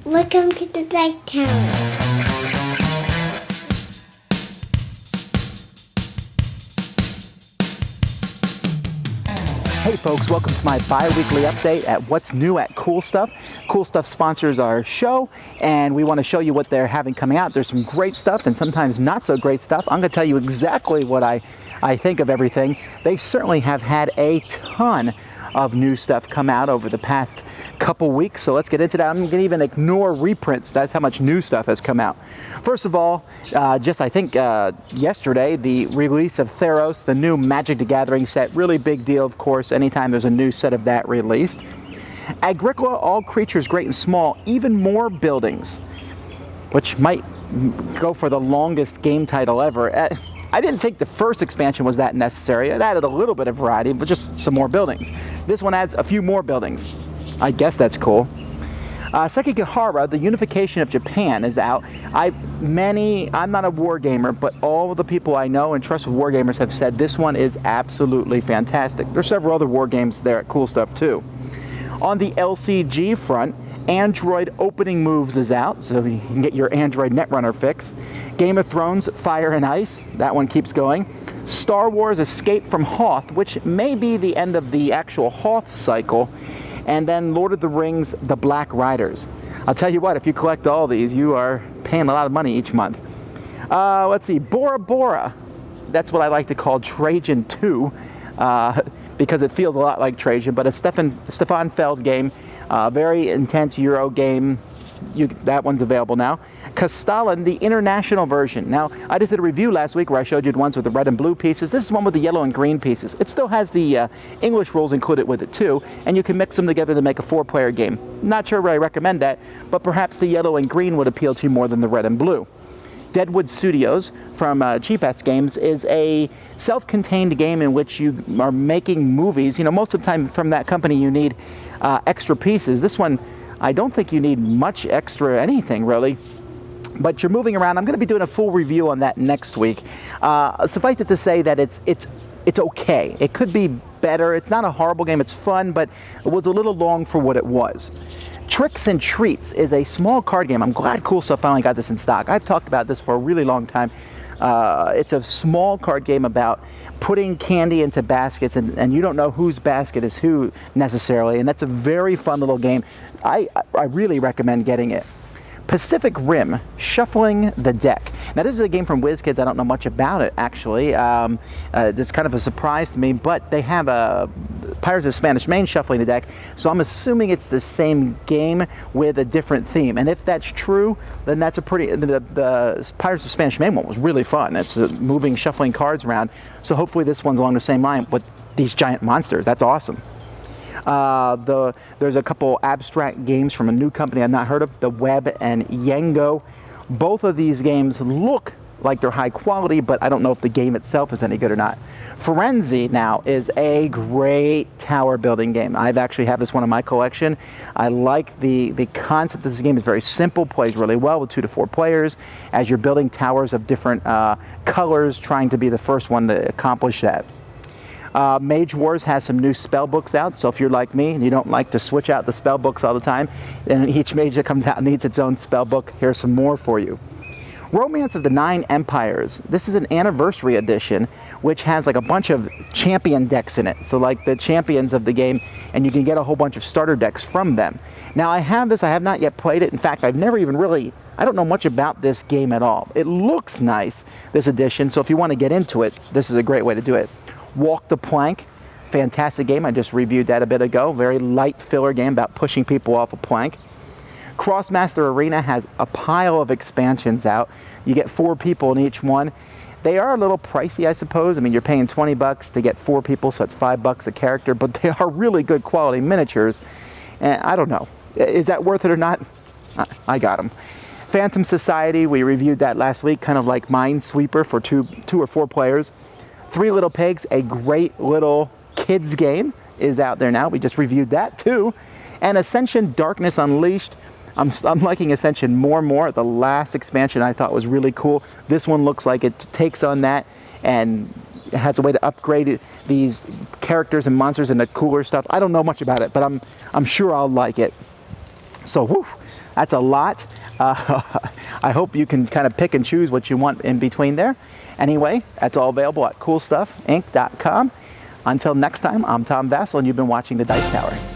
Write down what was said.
Welcome to the Light Tower. Hey folks, welcome to my bi-weekly update at what's new at Cool Stuff. Cool Stuff sponsors our show, and we want to show you what they're having coming out. There's some great stuff and sometimes not so great stuff. I'm going to tell you exactly what I think of everything. They certainly have had a ton of new stuff come out over the past couple weeks, so let's get into that. I'm going to even ignore reprints. That's how much new stuff has come out. First of all, just I think yesterday, the release of Theros, the new Magic the Gathering set. Really big deal, of course, anytime there's a new set of that released. Agricola, all creatures great and small, even more buildings, which might go for the longest game title ever. I didn't think the first expansion was that necessary. It added a little bit of variety, but just some more buildings. This one adds a few more buildings. I guess that's cool. Sekigahara, the unification of Japan, is out. I'm not a war gamer, but all of the people I know and trust with war gamers have said this one is absolutely fantastic. There's several other war games there at Cool Stuff too. On the LCG front, Android Opening Moves is out, so you can get your Android Netrunner fix. Game of Thrones Fire and Ice, that one keeps going. Star Wars Escape from Hoth, which may be the end of the actual Hoth cycle. And then Lord of the Rings The Black Riders. I'll tell you what, if you collect all these, you are paying a lot of money each month. Let's see, Bora Bora. That's what I like to call Trajan 2, because it feels a lot like Trajan, but a Stefan Feld game. Very intense Euro game. That one's available now. Stalin, the international version. Now, I just did a review last week where I showed you the ones with the red and blue pieces. This is one with the yellow and green pieces. It still has the English rules included with it too, and you can mix them together to make a 4-player game. Not sure I recommend that, but perhaps the yellow and green would appeal to you more than the red and blue. Deadwood Studios from Cheap Ass Games is a self-contained game in which you are making movies. You know, most of the time from that company you need extra pieces. This one, I don't think you need much extra anything really, but you're moving around. I'm going to be doing a full review on that next week. Suffice it to say that it's okay. It could be better. It's not a horrible game. It's fun, but it was a little long for what it was. Tricks and Treats is a small card game. I'm glad Cool Stuff finally got this in stock. I've talked about this for a really long time. It's a small card game about putting candy into baskets, and you don't know whose basket is who necessarily, and that's a very fun little game. I really recommend getting it. Pacific Rim, Shuffling the Deck. Now this is a game from Whiz Kids. I don't know much about it actually. It's kind of a surprise to me, but they have a Pirates of Spanish Main Shuffling the Deck, so I'm assuming it's the same game with a different theme. And if that's true, then that's a pretty, the Pirates of Spanish Main one was really fun. It's moving, shuffling cards around, so hopefully this one's along the same line with these giant monsters. That's awesome. There's a couple abstract games from a new company I've not heard of, The Web and Yengo. Both of these games look like they're high quality, but I don't know if the game itself is any good or not. Firenzi now is a great tower building game. I've actually have this one in my collection. I like the concept of this game. Is very simple, plays really well with 2 to 4 players as you're building towers of different colors, trying to be the first one to accomplish that. Mage Wars has some new spell books out, so if you're like me and you don't like to switch out the spell books all the time, and each mage that comes out needs its own spell book, here's some more for you. Romance of the Nine Empires. This is an anniversary edition, which has like a bunch of champion decks in it. So like the champions of the game, and you can get a whole bunch of starter decks from them. Now I have this, I have not yet played it. In fact, I've never even really, I don't know much about this game at all. It looks nice, this edition, so if you want to get into it, this is a great way to do it. Walk the Plank, fantastic game. I just reviewed that a bit ago. Very light filler game about pushing people off a plank. Crossmaster Arena has a pile of expansions out. You get 4 people in each one. They are a little pricey, I suppose. I mean, you're paying 20 bucks to get 4 people, so it's $5 a character, but they are really good quality miniatures. And I don't know. Is that worth it or not? I got them. Phantom Society, we reviewed that last week, kind of like Minesweeper for 2 or 4 players. Three Little Pigs, a great little kids game, is out there now. We just reviewed that too. And Ascension Darkness Unleashed. I'm liking Ascension more and more. The last expansion I thought was really cool. This one looks like it takes on that and has a way to upgrade these characters and monsters into cooler stuff. I don't know much about it, but I'm sure I'll like it. So, whew, That's a lot. I hope you can kind of pick and choose what you want in between there. Anyway, that's all available at coolstuffinc.com. Until next time, I'm Tom Vasel, and you've been watching The Dice Tower.